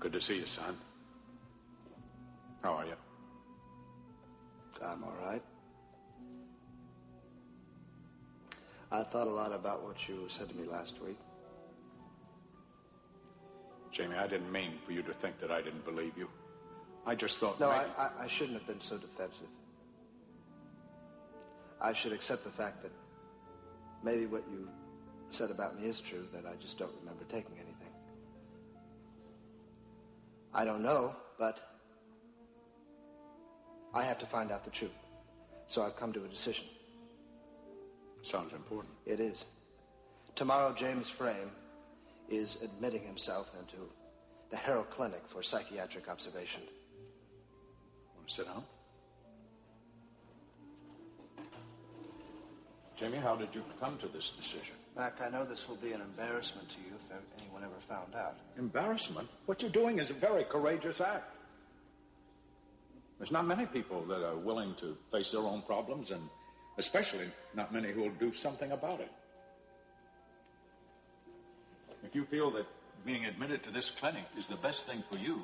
Good to see you, son. How are you? I'm all right. I thought a lot about what you said to me last week. Jamie, I didn't mean for you to think that I didn't believe you. I just thought No, maybe... I shouldn't have been so defensive. I should accept the fact that maybe what you said about me is true, that I just don't remember taking anything. I don't know, but I have to find out the truth. So I've come to a decision. Sounds important. It is. Tomorrow, James Frame is admitting himself into the Harold Clinic for psychiatric observation. Want to sit down? Jamie, how did you come to this decision? Mac, I know this will be an embarrassment to you if anyone ever found out. Embarrassment? What you're doing is a very courageous act. There's not many people that are willing to face their own problems, and especially not many who will do something about it. If you feel that being admitted to this clinic is the best thing for you,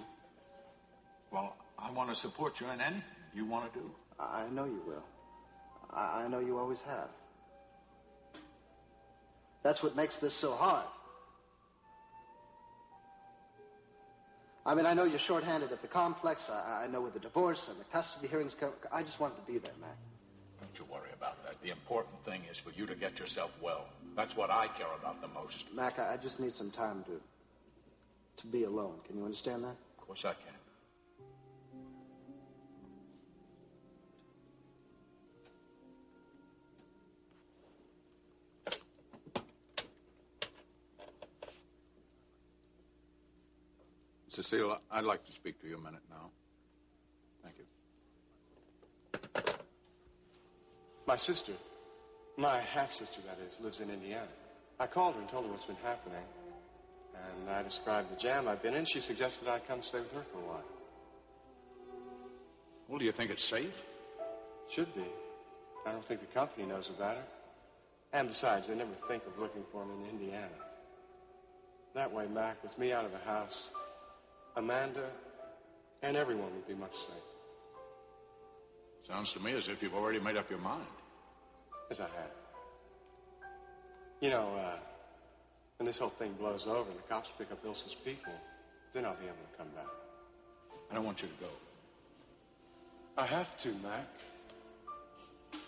well, I want to support you in anything you want to do. I know you will. I know you always have. That's what makes this so hard. I mean, I know you're short-handed at the complex. I know with the divorce and the custody hearings come. I just wanted to be there, Mac. Don't you worry about that. The important thing is for you to get yourself well. That's what I care about the most. Mac, I just need some time to be alone. Can you understand that? Of course I can. Cecile, I'd like to speak to you a minute now. Thank you. My sister, my half-sister, that is, lives in Indiana. I called her and told her what's been happening. And I described the jam I've been in. She suggested I come stay with her for a while. Well, do you think it's safe? Should be. I don't think the company knows about it. And besides, they never think of looking for him in Indiana. That way, Mac, with me out of the house, Amanda and everyone would be much safer. Sounds to me as if you've already made up your mind. As I have. You know, when this whole thing blows over and the cops pick up Ilsa's people, then I'll be able to come back. I don't want you to go. I have to, Mac.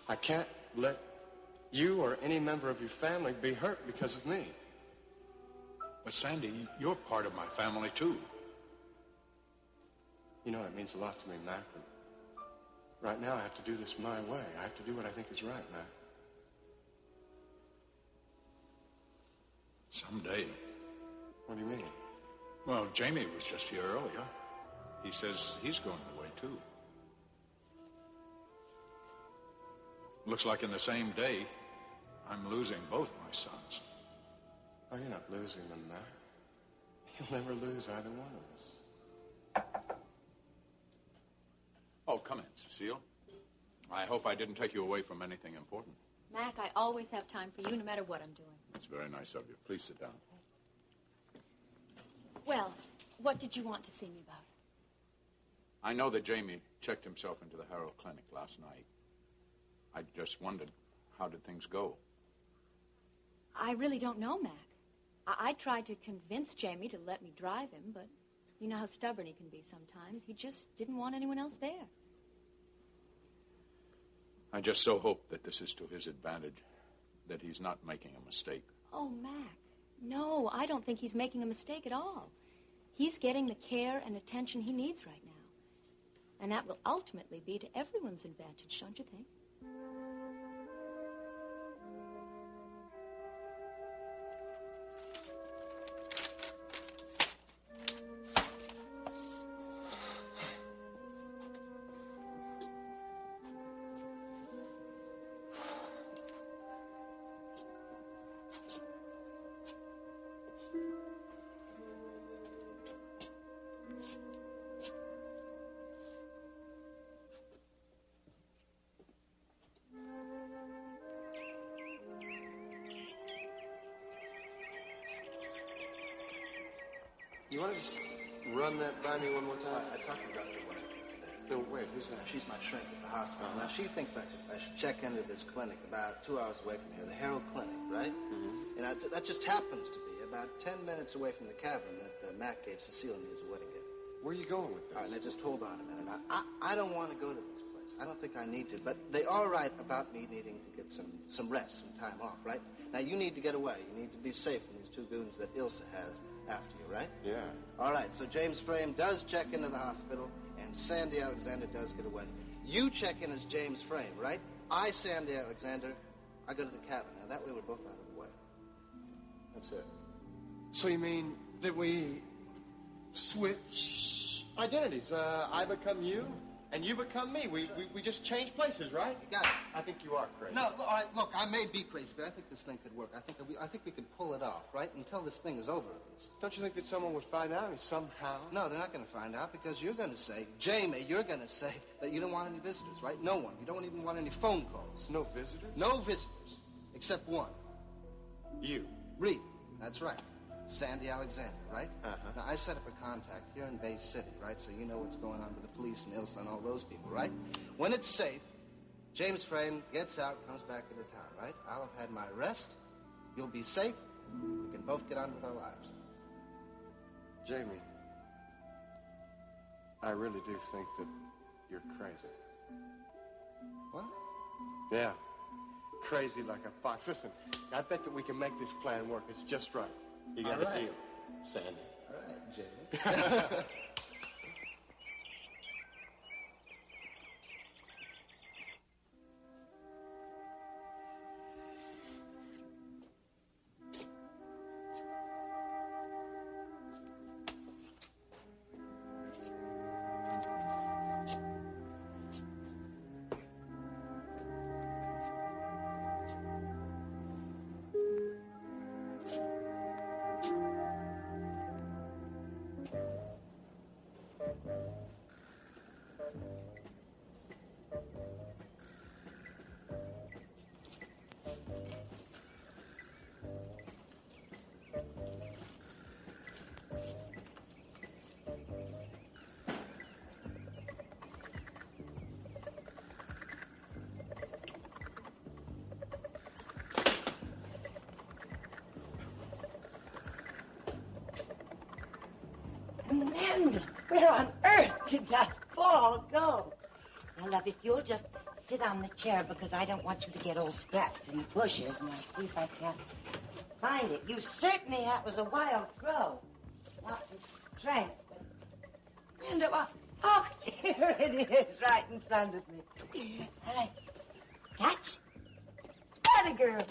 I can't let you or any member of your family be hurt because of me. But Sandy, you're part of my family, too. You know, it means a lot to me, Mac. But right now, I have to do this my way. I have to do what I think is right, Mac. Someday. What do you mean? Well, Jamie was just here earlier. He says he's going away, too. Looks like in the same day, I'm losing both my sons. Oh, you're not losing them, Mac. You'll never lose either one of us. Oh, come in, Cecile. I hope I didn't take you away from anything important. Mac, I always have time for you no matter what I'm doing. That's very nice of you. Please sit down. Well, what did you want to see me about? I know that Jamie checked himself into the Harold Clinic last night. I just wondered, how did things go? I really don't know, Mac. I tried to convince Jamie to let me drive him, but you know how stubborn he can be sometimes. He just didn't want anyone else there. I just so hope that this is to his advantage, that he's not making a mistake. Oh, Mac, no, I don't think he's making a mistake at all. He's getting the care and attention he needs right now. And that will ultimately be to everyone's advantage, don't you think? You want to just run that by me one more time? I talked to Dr. White today. No, wait, who's that? She's my shrink at the hospital. Now, she thinks I should check into this clinic about 2 hours away from here, the Herald Clinic, right? Mm-hmm. And that just happens to be about 10 minutes away from the cabin that Mac gave Cecile and me as a wedding gift. Where are you going with this? All right, now just hold on a minute. I don't want to go to this place. I don't think I need to, but they are right about me needing to get some rest, some time off, right? Now, you need to get away. You need to be safe from these two goons that Ilsa has after you, right? Yeah. All right, so James Frame does check into the hospital, and Sandy Alexander does get away. You check in as James Frame, right? I, Sandy Alexander, I go to the cabin. Now, that way we're both out of the way. That's it. So you mean that we switch identities? I become you, and you become me. We just change places, right? You got it. I think you are crazy. No, all right, look, I may be crazy, but I think this thing could work. I think we could pull it off, right? Until this thing is over, at least. Don't you think that someone would find out somehow? No, they're not going to find out because you're going to say, Jamie, you're going to say that you don't want any visitors, right? No one. You don't even want any phone calls. No visitors? No visitors, except one. You. Reed. That's right. Sandy Alexander, right? Uh-huh. Now, I set up a contact here in Bay City, right? So you know what's going on with the police and Ilsa and all those people, right? When it's safe, James Frame gets out, comes back into town, right? I'll have had my rest. You'll be safe. We can both get on with our lives. Jamie, I really do think that you're crazy. What? Yeah. Crazy like a fox. Listen, I bet that we can make this plan work. It's just right. You got a deal, Sandy. All right, Jamie. Amanda, where on earth did that ball go? Now, love, if you'll just sit on the chair because I don't want you to get all scratched in the bushes, and I'll see if I can find it. You certainly, that was a wild throw. Lots of strength, but... Amanda, oh, here it is, right in front of me. All right, catch. Atta girl.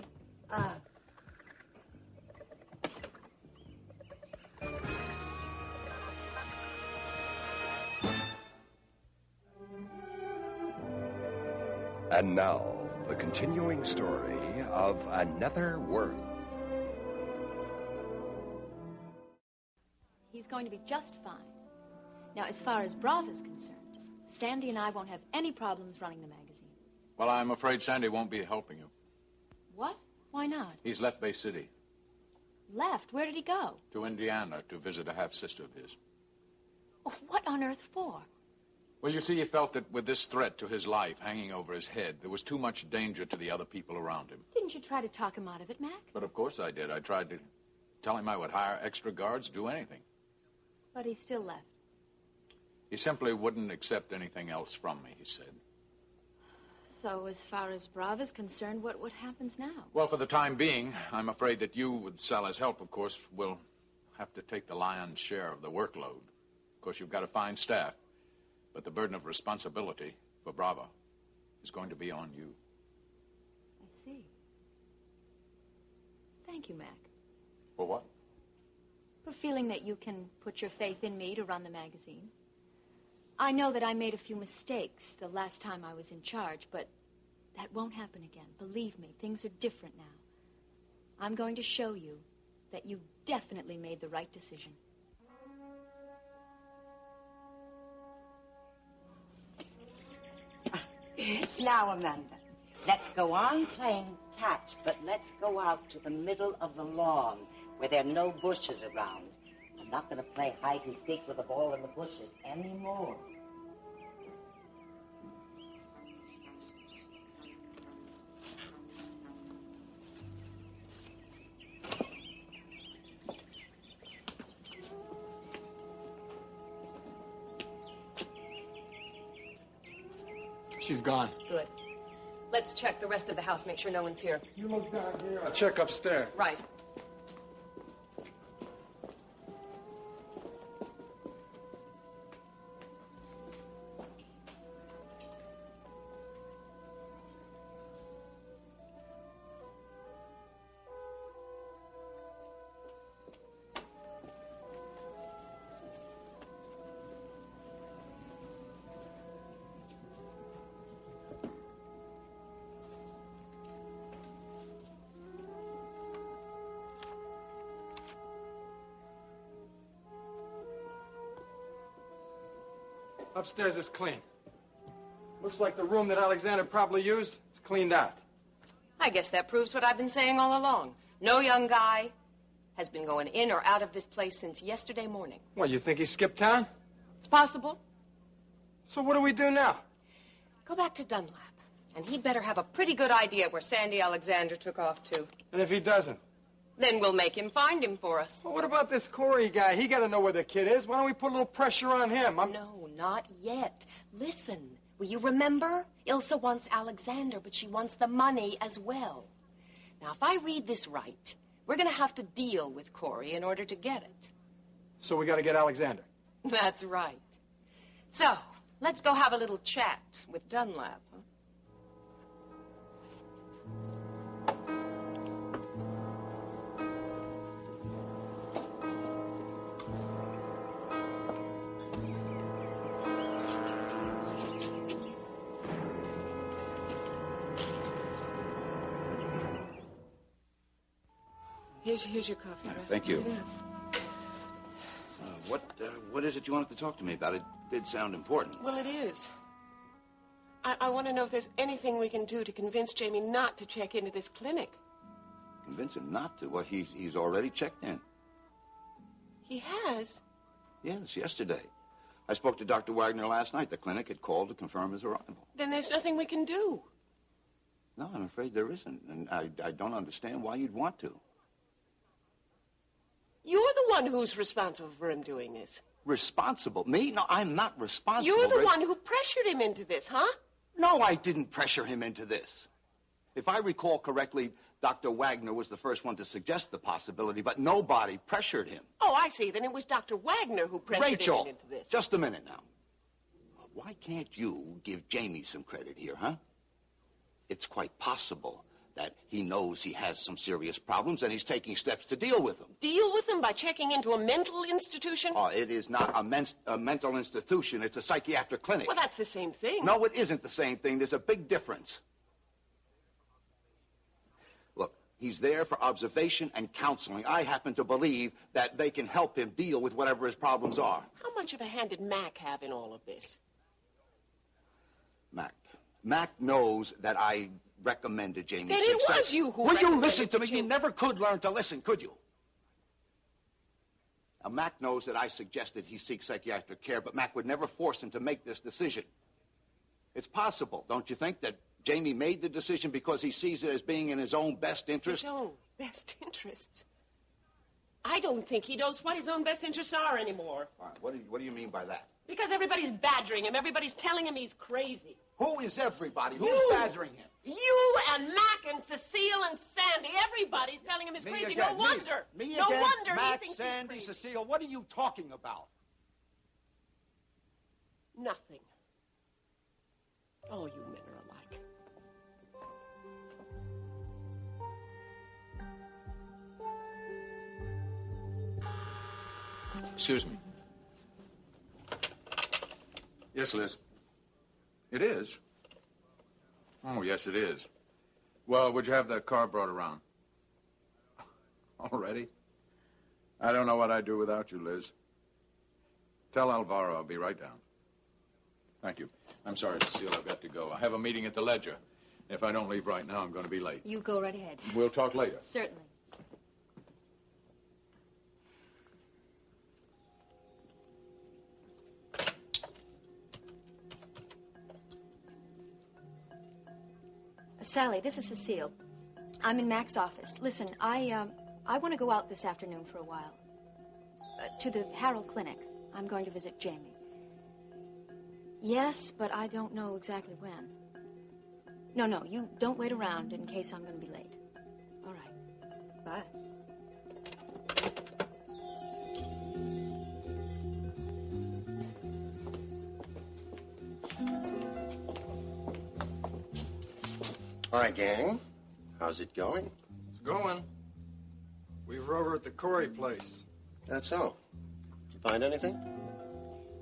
And now, the continuing story of Another World. He's going to be just fine. Now, as far as Brava's concerned, Sandy and I won't have any problems running the magazine. Well, I'm afraid Sandy won't be helping you. What? Why not? He's left Bay City. Left? Where did he go? To Indiana to visit a half-sister of his. Oh, what on earth for? Well, you see, he felt that with this threat to his life hanging over his head, there was too much danger to the other people around him. Didn't you try to talk him out of it, Mac? But of course I did. I tried to tell him I would hire extra guards, do anything. But he still left. He simply wouldn't accept anything else from me, he said. So as far as Brava's concerned, what happens now? Well, for the time being, I'm afraid that you, with Sal's help, of course, will have to take the lion's share of the workload. Of course, you've got to find staff. But the burden of responsibility for Brava is going to be on you. I see. Thank you, Mac. For what? For feeling that you can put your faith in me to run the magazine. I know that I made a few mistakes the last time I was in charge, but that won't happen again. Believe me, things are different now. I'm going to show you that you definitely made the right decision. Now, Amanda, let's go on playing catch, but let's go out to the middle of the lawn where there are no bushes around. And I'm not going to play hide and seek with a ball in the bushes anymore. She's gone. Good. Let's check the rest of the house, make sure no one's here. You look down here. I'll check upstairs. Right. Upstairs is clean. Looks like the room that Alexander probably used is cleaned out. I guess that proves what I've been saying all along. No young guy has been going in or out of this place since yesterday morning. What, you think he skipped town? It's possible. So what do we do now? Go back to Dunlap, and he'd better have a pretty good idea where Sandy Alexander took off to. And if he doesn't? Then we'll make him find him for us. Well, what about this Cory guy? He got to know where the kid is. Why don't we put a little pressure on him? No, not yet. Listen, will you remember? Ilsa wants Alexander, but she wants the money as well. Now, if I read this right, we're going to have to deal with Cory in order to get it. So we got to get Alexander. That's right. So, let's go have a little chat with Dunlap, huh? Here's your coffee, Russ. Thank you. What is it you wanted to talk to me about? It did sound important. Well, it is. I want to know if there's anything we can do to convince Jamie not to check into this clinic. Convince him not to? Well, he's already checked in. He has? Yes, yesterday. I spoke to Dr. Wagner last night. The clinic had called to confirm his arrival. Then there's nothing we can do. No, I'm afraid there isn't. And I don't understand why you'd want to. You're the one who's responsible for him doing this. Responsible? Me? No, I'm not responsible. You're the one who pressured him into this, huh? No, I didn't pressure him into this. If I recall correctly, Dr. Wagner was the first one to suggest the possibility, but nobody pressured him. Oh, I see. Then it was Dr. Wagner who pressured him into this. Just a minute now. Why can't you give Jamie some credit here, huh? It's quite possible that he knows he has some serious problems and he's taking steps to deal with them. Deal with them by checking into a mental institution? Oh, it is not a mental institution. It's a psychiatric clinic. Well, that's the same thing. No, it isn't the same thing. There's a big difference. Look, he's there for observation and counseling. I happen to believe that they can help him deal with whatever his problems are. How much of a hand did Mac have in all of this? Mac knows that I recommended Jamie's success. Then it was you who Will you listen to me? You never could learn to listen, could you? Now, Mac knows that I suggested he seek psychiatric care, but Mac would never force him to make this decision. It's possible, don't you think, that Jamie made the decision because he sees it as being in his own best interest? His own best interests? I don't think he knows what his own best interests are anymore. All right, what do you mean by that? Because everybody's badgering him. Everybody's telling him he's crazy. Who is everybody? Who's badgering him? You and Mac and Cecile and Sandy. Everybody's telling him he's crazy. No wonder. Me no again? wonder Mac, he thinks Sandy, he's crazy. Cecile, what are you talking about? Nothing. All you men are alike. Excuse me. Yes, Liz. It is? Oh, yes, it is. Well, would you have that car brought around? Already? I don't know what I'd do without you, Liz. Tell Alvaro I'll be right down. Thank you. I'm sorry, Cecile, I've got to go. I have a meeting at the Ledger. If I don't leave right now, I'm going to be late. You go right ahead. We'll talk later. Certainly. Sally, this is Cecile. I'm in Mac's office. Listen, I want to go out this afternoon for a while. To the Harold Clinic. I'm going to visit Jamie. Yes, but I don't know exactly when. No, you don't wait around in case I'm going to be late. All right. Bye. Hi, gang. How's it going? It's going. We were over at the Cory place. That's so. Did you find anything?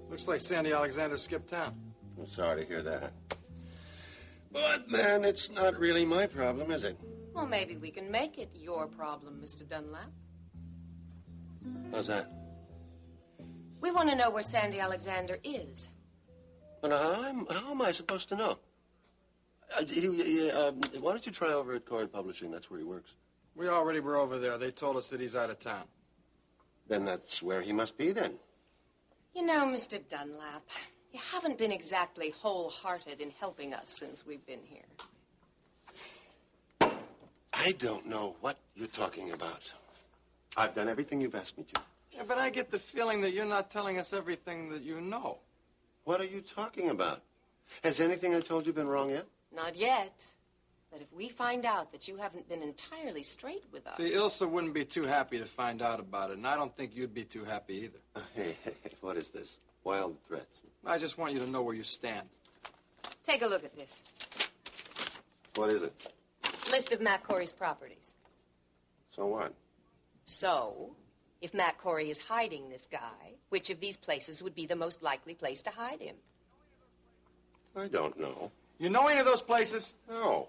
Looks like Sandy Alexander skipped town. I'm sorry to hear that. But then it's not really my problem, is it? Well, maybe we can make it your problem, Mr. Dunlap. How's that? We want to know where Sandy Alexander is. Well, how am I supposed to know? Why don't you try over at Cory Publishing? That's where he works. We already were over there. They told us that he's out of town. Then that's where he must be, then. You know, Mr. Dunlap, you haven't been exactly wholehearted in helping us since we've been here. I don't know what you're talking about. I've done everything you've asked me to. Yeah, but I get the feeling that you're not telling us everything that you know. What are you talking about? Has anything I told you been wrong yet? Not yet. But if we find out that you haven't been entirely straight with us... See, Ilsa wouldn't be too happy to find out about it, and I don't think you'd be too happy either. Hey, what is this? Wild threats? I just want you to know where you stand. Take a look at this. What is it? List of Matt Cory's properties. So what? So, if Matt Cory is hiding this guy, which of these places would be the most likely place to hide him? I don't know. You know any of those places? No.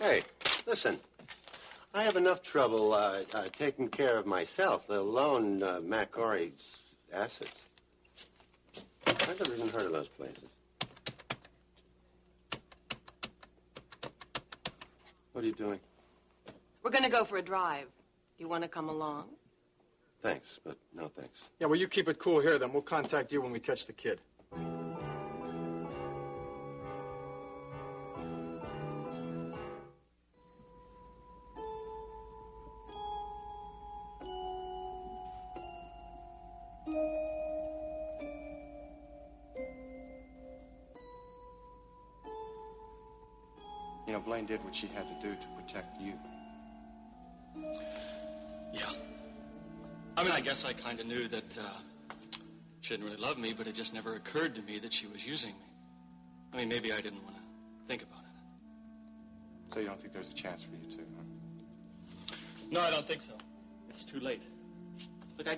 Hey, listen. I have enough trouble taking care of myself, let alone Matt Cory's assets. I've never even heard of those places. What are you doing? We're going to go for a drive. Do you want to come along? Thanks, but no thanks. Yeah, well, you keep it cool here, then. We'll contact you when we catch the kid. You know, Blaine did what she had to do to protect you. Yeah. I mean, I guess I kind of knew that she didn't really love me, but it just never occurred to me that she was using me. I mean, maybe I didn't want to think about it. So you don't think there's a chance for you two, huh? No, I don't think so. It's too late. Look, I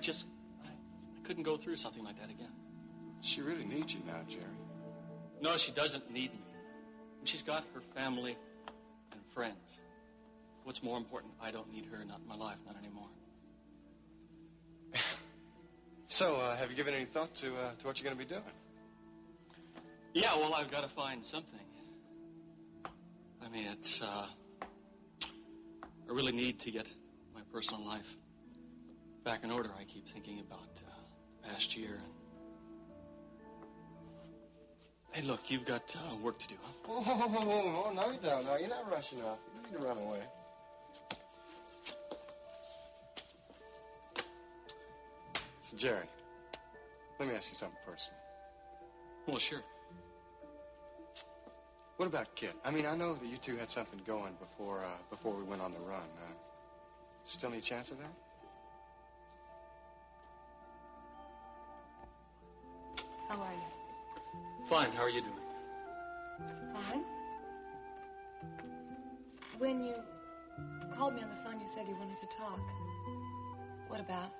couldn't go through something like that again. She really needs you now, Jerry. No, she doesn't need me. She's got her family and friends. What's more important, I don't need her, not in my life, not anymore. So, have you given any thought to what you're going to be doing? Yeah, well, I've got to find something. I mean, it's, I really need to get my personal life back in order. I keep thinking about the past year. Hey, look, you've got work to do, huh? Oh, no, you don't. No, you're not rushing off. You need to run away. So, Jerry, let me ask you something personal. Well, sure. What about Kit? I mean, I know that you two had something going before we went on the run. Still any chance of that? How are you? Fine. How are you doing? Fine. When you called me on the phone, you said you wanted to talk. What about?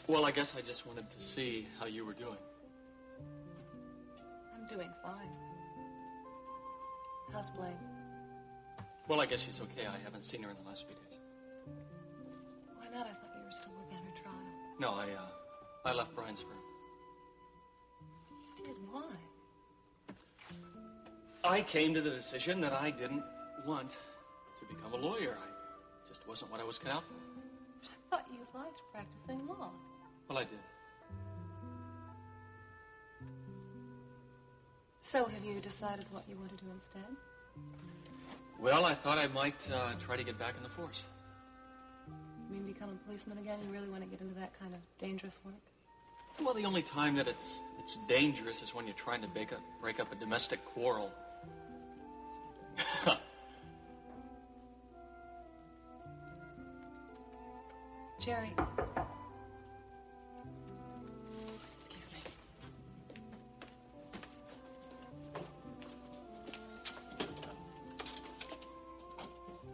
Well, I guess I just wanted to see how you were doing. I'm doing fine. How's Blaine? Well, I guess she's okay. I haven't seen her in the last few days. Why not? I thought you were still working on her trial. No, I left Bryansburg. You did? Why? I came to the decision that I didn't want to become a lawyer. I just wasn't what I was cut out for. I thought you liked practicing law. Well, I did. So have you decided what you want to do instead? Well, I thought I might try to get back in the force. You mean become a policeman again? You really want to get into that kind of dangerous work? Well, the only time that it's dangerous is when you're trying to break up a domestic quarrel. Jerry. Excuse me.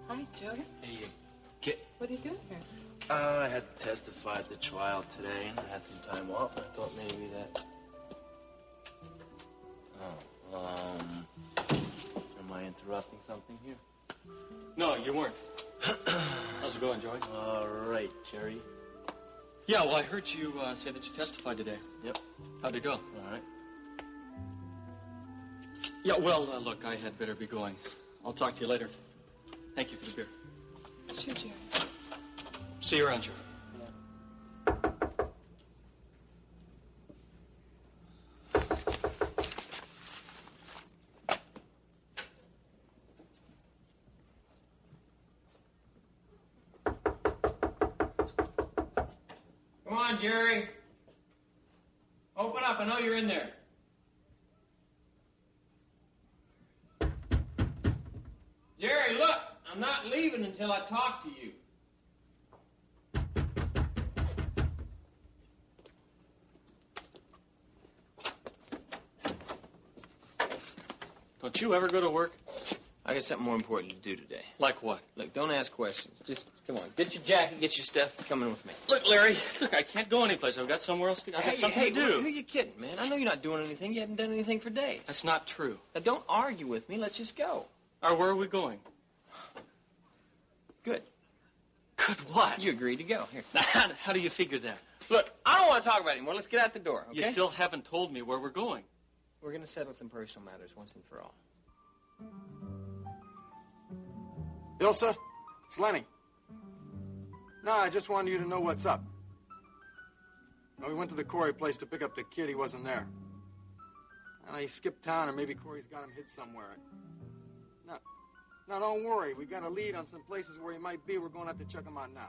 Hi, Joey. Hey, What are you doing here? I had to testify at the trial today, and I had some time off. I thought maybe that... am I interrupting something here? No, you weren't. How's it going, Joey? All right, Jerry. Yeah, well, I heard you say that you testified today. Yep. How'd it go? All right. Yeah, well, look, I had better be going. I'll talk to you later. Thank you for the beer. Sure, Jerry. See you around, Joey. Come on, Jerry. Open up. I know you're in there. Jerry, look. I'm not leaving until I talk to you. Don't you ever go to work? I got something more important to do today. Like what? Look, don't ask questions. Just, come on. Get your jacket, get your stuff, come in with me. Look, Larry, look, I can't go anyplace. I've got somewhere else to go. I've got something to do. Who are you kidding, man? I know you're not doing anything. You haven't done anything for days. That's not true. Now, don't argue with me. Let's just go. Or where are we going? Good. Good what? You agreed to go. Here. How do you figure that? Look, I don't want to talk about it anymore. Let's get out the door, okay? You still haven't told me where we're going. We're going to settle some personal matters once and for all. Ilsa, it's Lenny. No, I just wanted you to know what's up. No, we went to the Cory place to pick up the kid. He wasn't there. And he skipped town, or maybe Cory's got him hid somewhere. No, don't worry. We got a lead on some places where he might be. We're going to have to check him out now.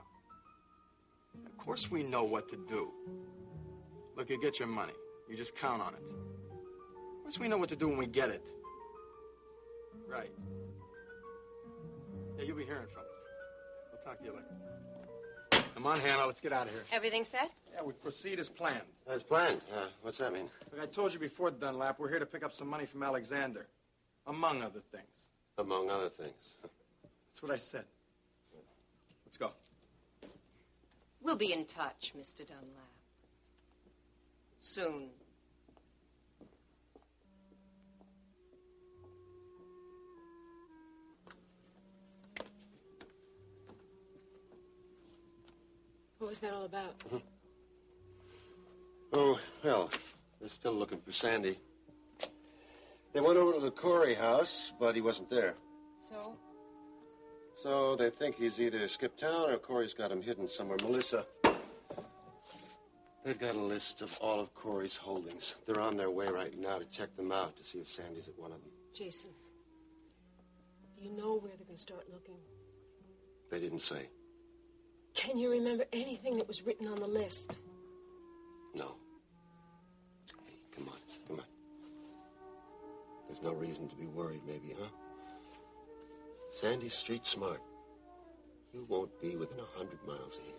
Of course we know what to do. Look, you get your money. You just count on it. Of course we know what to do when we get it. Right. Yeah, you'll be hearing from us. We'll talk to you later. Come on, Hannah, let's get out of here. Everything set? Yeah, we proceed as planned. As planned. What's that mean? Look, I told you before, Dunlap, we're here to pick up some money from Alexander. Among other things. Among other things. That's what I said. Let's go. We'll be in touch, Mr. Dunlap. Soon. What was that all about? Oh, well, they're still looking for Sandy. They went over to the Cory house, but he wasn't there. So? So they think he's either skipped town or Cory's got him hidden somewhere. Melissa, they've got a list of all of Cory's holdings. They're on their way right now to check them out to see if Sandy's at one of them. Jason, do you know where they're going to start looking? They didn't say. Can you remember anything that was written on the list? No. Hey, come on. There's no reason to be worried, maybe, huh? Sandy's street smart. You won't be within 100 miles of here.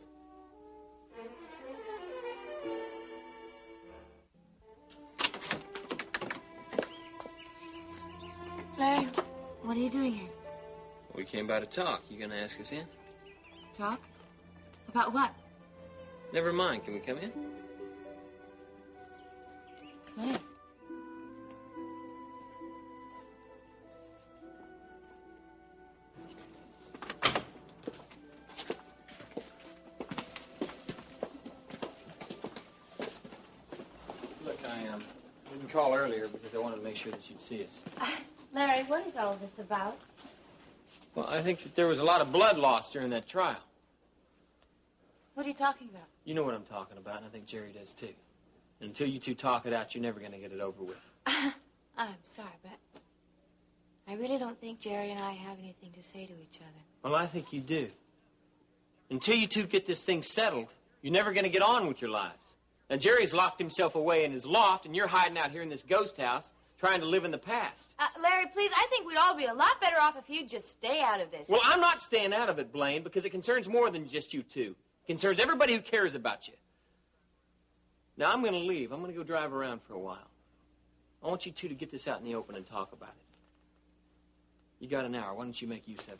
Larry, what are you doing here? We came by to talk. You gonna ask us in? Talk? About what? Never mind. Can we come in? Come in. Look, I didn't call earlier because I wanted to make sure that you'd see us. Larry, what is all this about? Well, I think that there was a lot of blood lost during that trial. What are you talking about? You know what I'm talking about, and I think Jerry does too. And until you two talk it out, you're never going to get it over with. I'm sorry, but I really don't think Jerry and I have anything to say to each other. Well, I think you do. Until you two get this thing settled, you're never going to get on with your lives. Now, Jerry's locked himself away in his loft, and you're hiding out here in this ghost house, trying to live in the past. Larry, please, I think we'd all be a lot better off if you'd just stay out of this. Well, I'm not staying out of it, Blaine, because it concerns more than just you two. It concerns everybody who cares about you. Now, I'm going to leave. I'm going to go drive around for a while. I want you two to get this out in the open and talk about it. You got an hour. Why don't you make use of it?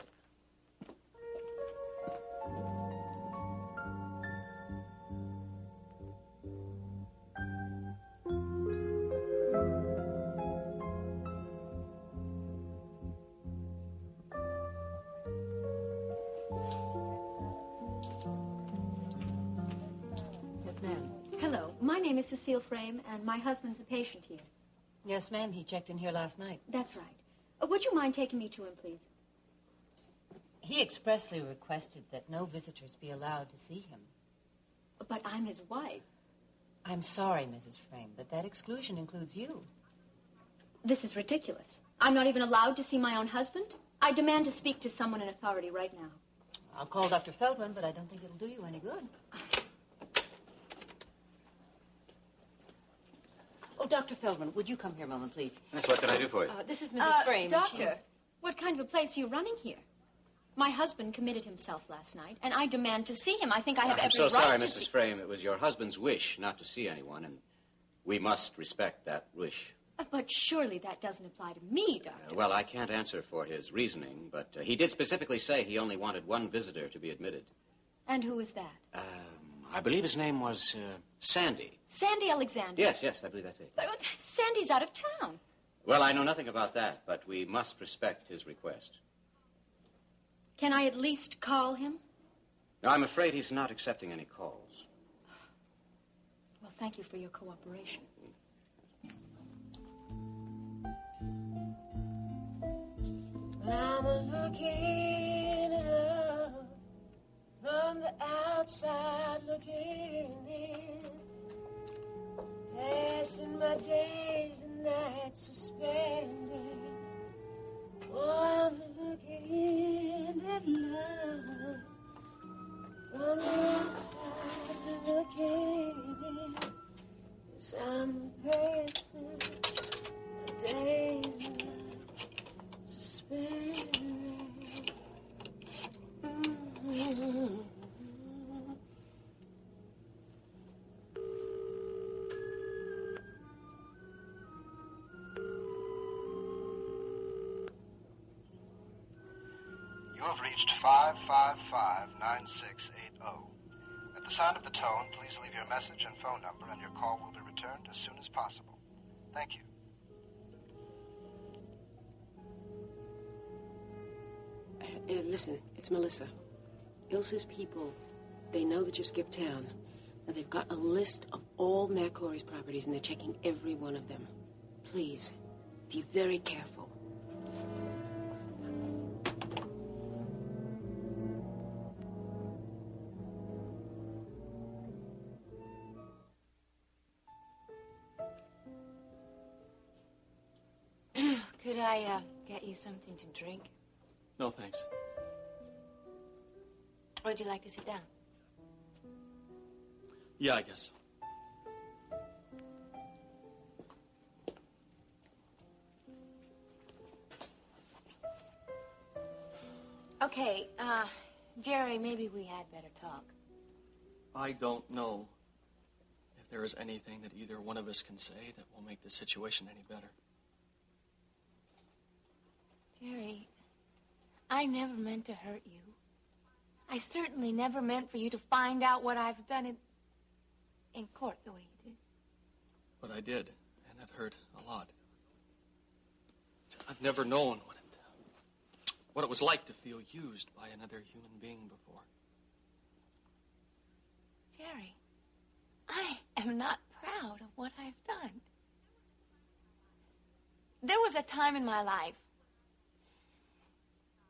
Yes, ma'am. Hello, my name is Cecile Frame, and my husband's a patient here. Yes, ma'am. He checked in here last night. That's right. Would you mind taking me to him, please? He expressly requested that no visitors be allowed to see him. But I'm his wife. I'm sorry, Mrs. Frame, but that exclusion includes you. This is ridiculous. I'm not even allowed to see my own husband? I demand to speak to someone in authority right now. I'll call Dr. Feldman, but I don't think it'll do you any good. Oh, Dr. Feldman, would you come here a moment, please? Yes, what can I do for you? This is Mrs. Frame. Doctor, what kind of a place are you running here? My husband committed himself last night, and I demand to see him. I think I have every right to see... I'm so sorry, Mrs. Frame. It was your husband's wish not to see anyone, and we must respect that wish. But surely that doesn't apply to me, Doctor. Well, I can't answer for his reasoning, but he did specifically say he only wanted one visitor to be admitted. And who is that? I believe his name was Sandy. Sandy Alexander. Yes, I believe that's it. But Sandy's out of town. Well, I know nothing about that, but we must respect his request. Can I at least call him? No, I'm afraid he's not accepting any calls. Well, thank you for your cooperation. I'm looking up from the outside looking in, passing my days and nights suspended. Oh, I'm looking at love from the outside looking in. Yes, I'm passing my days and nights suspended. You have reached 555-9680. At the sound of the tone, please leave your message and phone number, and your call will be returned as soon as possible. Thank you. Listen, it's Melissa. Ilsa's people, they know that you've skipped town. And they've got a list of all Matt Cory's properties, and they're checking every one of them. Please, be very careful. Could I get you something to drink? No, thanks. Would you like to sit down? Yeah, I guess. Okay, Jerry, maybe we had better talk. I don't know if there is anything that either one of us can say that will make the situation any better. Jerry, I never meant to hurt you. I certainly never meant for you to find out what I've done in court the way you did. But I did, and it hurt a lot. I've never known what it was like to feel used by another human being before. Jerry, I am not proud of what I've done. There was a time in my life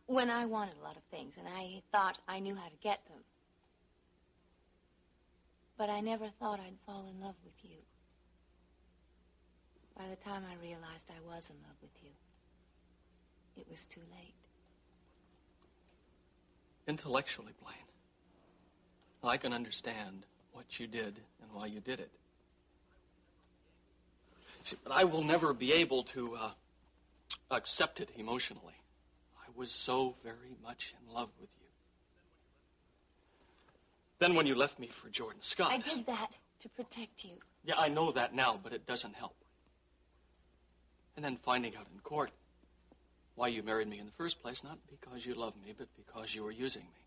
when I wanted a lot of things, and I thought I knew how to get them. But I never thought I'd fall in love with you. By the time I realized I was in love with you, it was too late. Intellectually, Blaine, I can understand what you did and why you did it. See, but I will never be able to accept it emotionally. I was so very much in love with you. Then when you left me for Jordan Scott... I did that to protect you. Yeah, I know that now, but it doesn't help. And then finding out in court why you married me in the first place, not because you loved me, but because you were using me.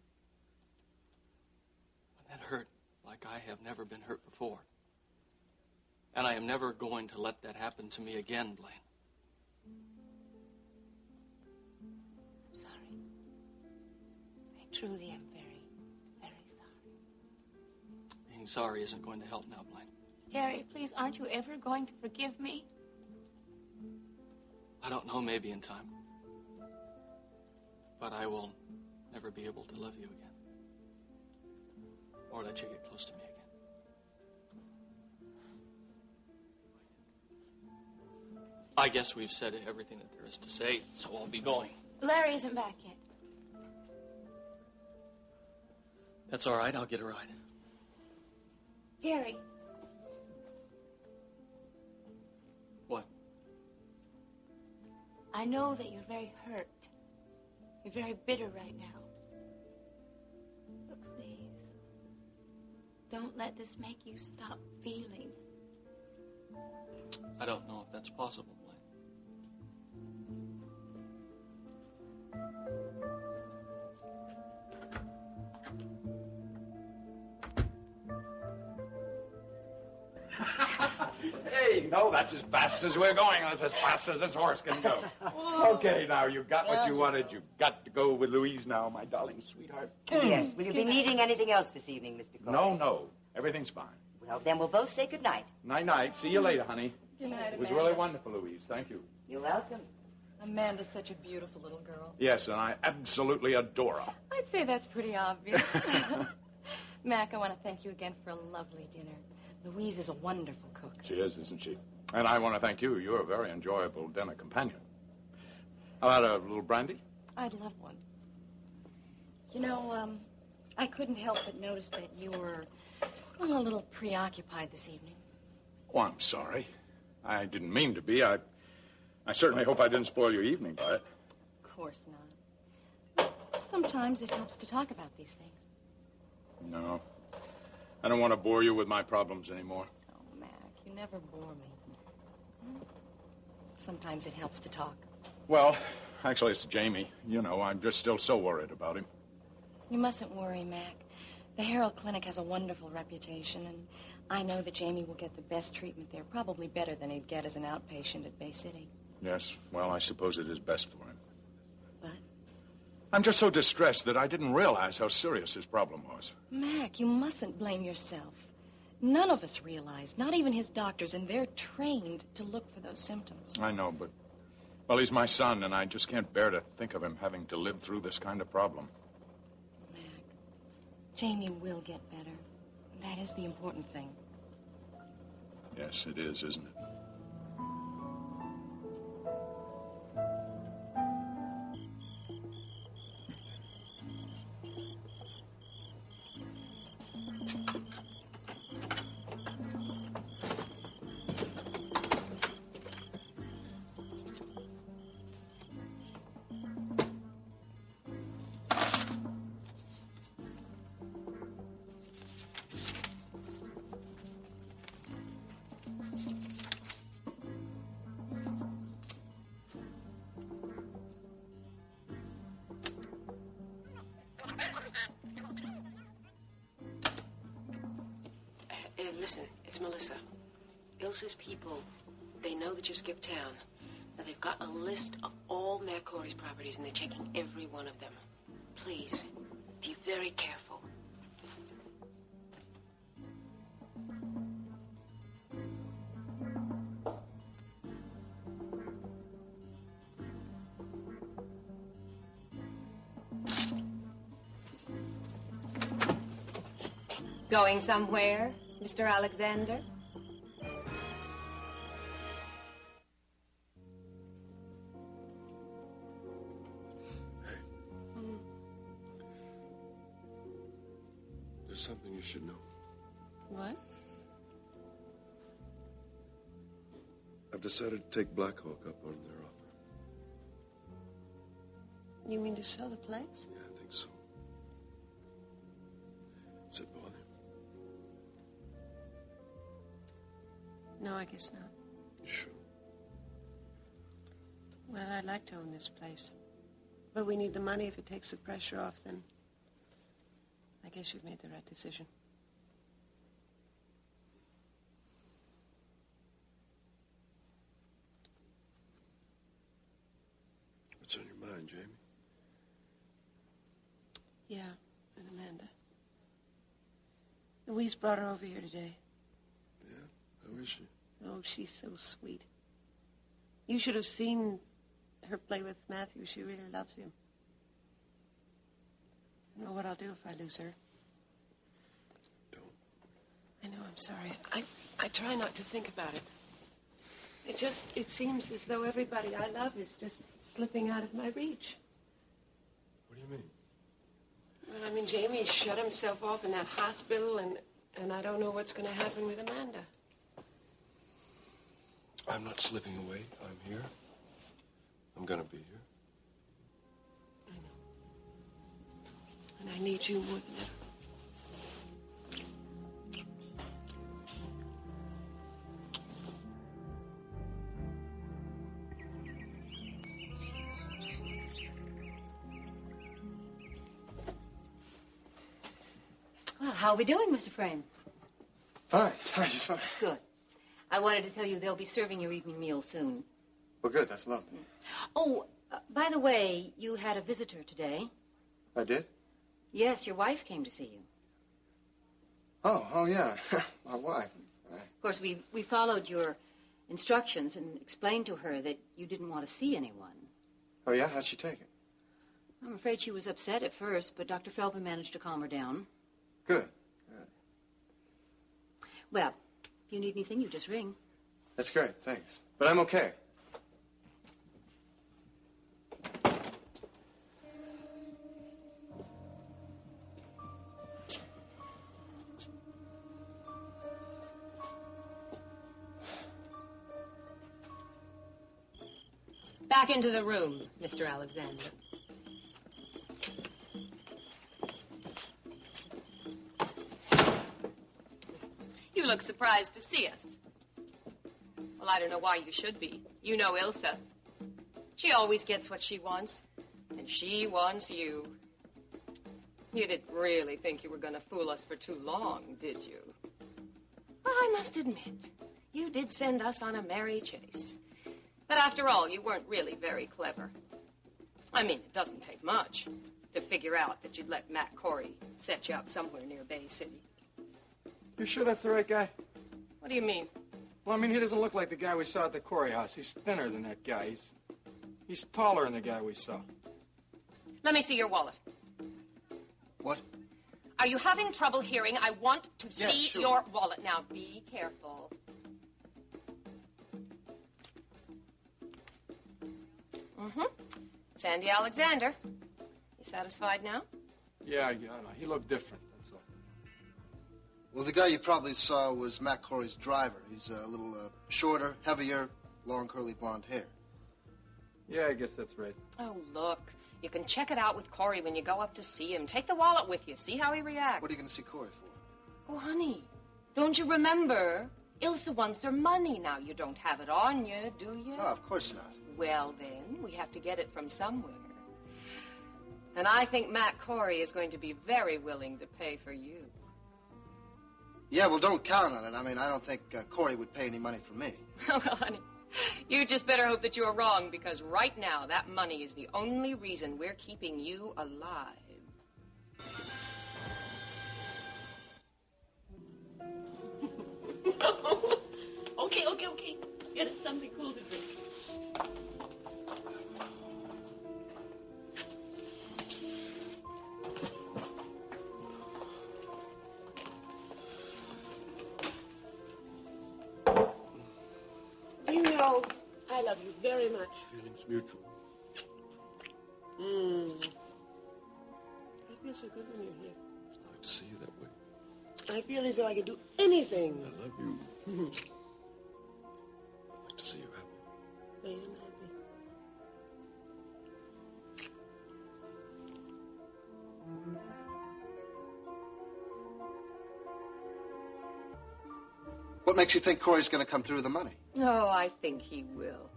And that hurt like I have never been hurt before. And I am never going to let that happen to me again, Blaine. I'm sorry. I truly am very, very sorry. Being sorry isn't going to help now, Blaine. Jerry, please, aren't you ever going to forgive me? I don't know, maybe in time. But I will never be able to love you again. Or let you get close to me again. I guess we've said everything that there is to say, so I'll be going. Larry isn't back yet. That's all right, I'll get a ride. Jerry. What? I know that you're very hurt. You're very bitter right now. But please, don't let this make you stop feeling. I don't know if that's possible, Blaine. Hey, no, that's as fast as we're going. That's as fast as this horse can go. Okay, now, you got what you wanted. You've got to go with Louise now, my darling sweetheart. Yes. Will you be needing anything else this evening, Mr. Cory? No. Everything's fine. Well, then we'll both say goodnight. Night-night. See you later, honey. Good night, It was Amanda. really wonderful, Louise. Thank you. You're welcome. Amanda's such a beautiful little girl. Yes, and I absolutely adore her. I'd say that's pretty obvious. Mac, I want to thank you again for a lovely dinner. Louise is a wonderful cook. She is, isn't she? And I want to thank you. You're a very enjoyable dinner companion. How about a little brandy? I'd love one. You know, I couldn't help but notice that you were, well, a little preoccupied this evening. Oh, I'm sorry. I didn't mean to be. I certainly hope I didn't spoil your evening by it. Of course not. Sometimes it helps to talk about these things. No. I don't want to bore you with my problems anymore. Oh, Mac, you never bore me. Sometimes it helps to talk. Well, actually, it's Jamie. You know, I'm just still so worried about him. You mustn't worry, Mac. The Herald Clinic has a wonderful reputation, and I know that Jamie will get the best treatment there, probably better than he'd get as an outpatient at Bay City. Yes, well, I suppose it is best for him. But? I'm just so distressed that I didn't realize how serious his problem was. Mac, you mustn't blame yourself. None of us realize, not even his doctors, and they're trained to look for those symptoms. I know, but, well, he's my son, and I just can't bear to think of him having to live through this kind of problem. Mac, Jamie will get better. That is the important thing. Yes, it is, isn't it? Listen, it's Melissa. Ilsa's people, they know that you've skipped town. Now, they've got a list of all Mac Cory's properties, and they're checking every one of them. Please, be very careful. Going somewhere, Mr. Alexander? What? I've decided to take Black Hawk up on their offer. You mean to sell the place? Yeah, I think so. Does it bother you? No, I guess not. You sure? Well, I'd like to own this place. But we need the money. If it takes the pressure off, then I guess you've made the right decision. What's on your mind, Jamie? Yeah, and Amanda. Louise brought her over here today. Yeah? How is she? Oh, she's so sweet. You should have seen her play with Matthew. She really loves him. I know what I'll do if I lose her. Don't. I know, I'm sorry. I try not to think about it. It seems as though everybody I love is just slipping out of my reach. What do you mean? Well, I mean, Jamie's shut himself off in that hospital, and I don't know what's going to happen with Amanda. I'm not slipping away. I'm here. I'm gonna be here. I know. And I need you more than ever. Well, how are we doing, Mr. Frame? Fine, just fine. Good. I wanted to tell you they'll be serving your evening meal soon. Well, good, that's lovely. Oh, by the way, you had a visitor today. I did? Yes, your wife came to see you. Oh, yeah, my wife. Of course, we followed your instructions and explained to her that you didn't want to see anyone. Oh, yeah? How'd she take it? I'm afraid she was upset at first, but Dr. Feldman managed to calm her down. Good. Well, if you need anything, you just ring. That's great, thanks. But I'm okay. Back into the room, Mr. Alexander. You look surprised to see us. Well, I don't know why you should be. You know Ilsa. She always gets what she wants, and she wants you. You didn't really think you were going to fool us for too long, did you? Well, I must admit, you did send us on a merry chase. But after all, you weren't really very clever. I mean, it doesn't take much to figure out that you'd let Matt Cory set you up somewhere near Bay City. You sure that's the right guy? What do you mean? Well, I mean, he doesn't look like the guy we saw at the Cory house. He's thinner than that guy. He's taller than the guy we saw. Let me see your wallet. What? Are you having trouble hearing? I want to see sure. your wallet. Now, be careful. Mm-hmm. Sandy Alexander. You satisfied now? Yeah, no, he looked different, that's all. Well, the guy you probably saw was Matt Cory's driver. He's a little shorter, heavier, long, curly blonde hair. Yeah, I guess that's right. Oh, look. You can check it out with Cory when you go up to see him. Take the wallet with you. See how he reacts. What are you going to see Cory for? Oh, honey, don't you remember? Ilsa wants her money. Now, you don't have it on you, do you? No, of course not. Well, then, we have to get it from somewhere. And I think Matt Cory is going to be very willing to pay for you. Yeah, well, don't count on it. I mean, I don't think Cory would pay any money for me. Well, honey, you just better hope that you're wrong, because right now, that money is the only reason we're keeping you alive. Okay. Get us something cool to drink. You know, I love you very much. Feelings mutual. I feel so good when you're here. I like to see you that way. I feel as though I could do anything. I love you. I'd like to see you happy. I am happy. What makes you think Cory's going to come through with the money? Oh, I think he will.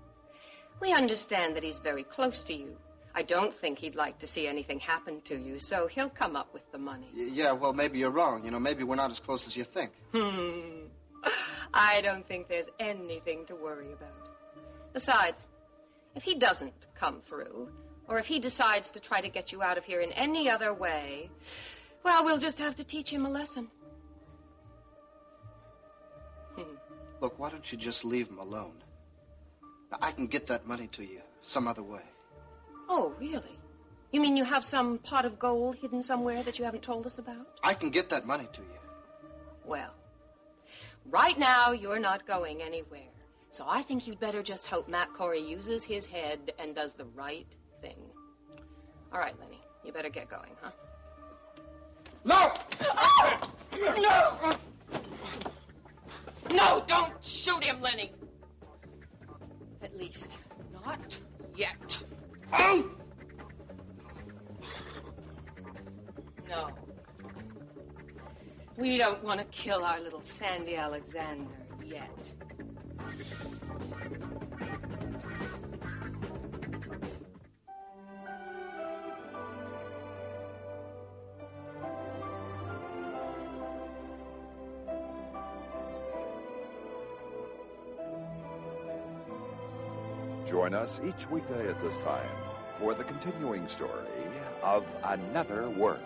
We understand that he's very close to you. I don't think he'd like to see anything happen to you, so he'll come up with the money. Yeah, well, maybe you're wrong. You know, maybe we're not as close as you think. I don't think there's anything to worry about. Besides, if he doesn't come through, or if he decides to try to get you out of here in any other way, well, we'll just have to teach him a lesson. Look, why don't you just leave him alone? Now, I can get that money to you some other way. Oh, really? You mean you have some pot of gold hidden somewhere that you haven't told us about? I can get that money to you. Well, right now you're not going anywhere. So I think you'd better just hope Matt Cory uses his head and does the right thing. All right, Lenny, you better get going, huh? No! Oh! No! No, don't shoot him, Lenny. At least, not yet. No. We don't want to kill our little Sandy Alexander yet. Join us each weekday at this time for the continuing story of Another Work.